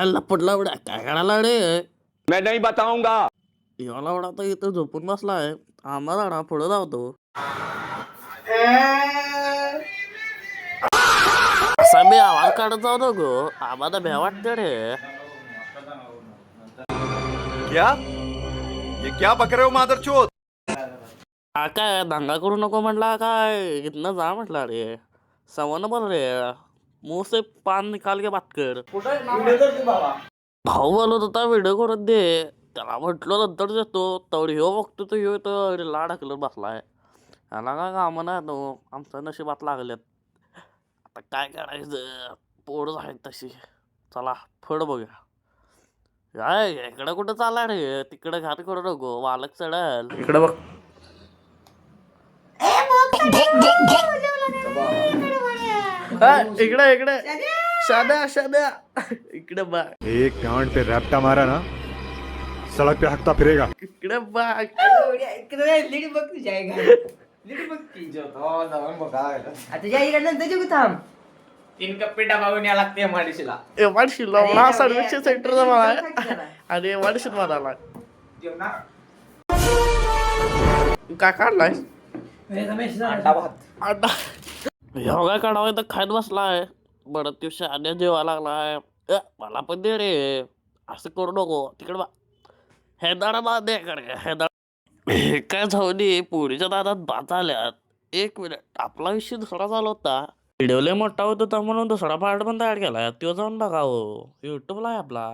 लपटला उड्या काय करायला रे? मैं नहीं बताऊंगा. एवढा उडा तर इथं झोपून बसलाय. आम्हा जाणा पुढे धावतो. असा मी आवाज काढत जाऊ नको. आम्हाला भ्या वाटते रे. क्या? ये क्या बक रहे हो मादरचोद? काय दंगा करू नको म्हटला काय इथनं जा म्हटला रे. सवन बोल रे. मुंह से पान निकाल के बात कर. भाऊ बोलत होता व्हिडिओ करून दे. त्याला म्हटलं नंतर देतो. तेवढी ह्यो बघतो तो ह्यो तर लाड ढकलत बसलाय. ह्याला काय काम नाही तो. आमच्या नशिबात लागल्यात. आता काय करायचं पोरच आहेत तशी. चला फड बघूया. काय इकडं कुठं चालला रे? तिकडं घात करू नको मालक चढल. इकडे बघ. इकडे इकडे शाद्या शाद्या इकडे बघ. एक गांड पे रैप्टा मारा ना सड़क पे हकता फिरेगा. इकडे बघ. तीन कप्पे डबावून या लागते एमआयडीसीला. एमआयडीसीला सर्व्हिस सेंटरचा मला आहे आणि एमआयडीसीत मला आला. काय काढलाय? अंडा योगा काढावा तर खात बसलाय. बरं त्यो शाद्या जेवा लागलाय. मला पण दे रे. असं करू नको. तिकडे बा हैदारा बा दे कडे हैदार. काय झाली पोरीच्या दादात बात आल्यात. एक मिनिट आपला विषय दुसरा चालू होता. व्हिडिओ लय मोठा होता म्हणून दुसरा पार्ट पण तयार केलाय. तो जाऊन बघा हो. युट्यूबला आहे आपला.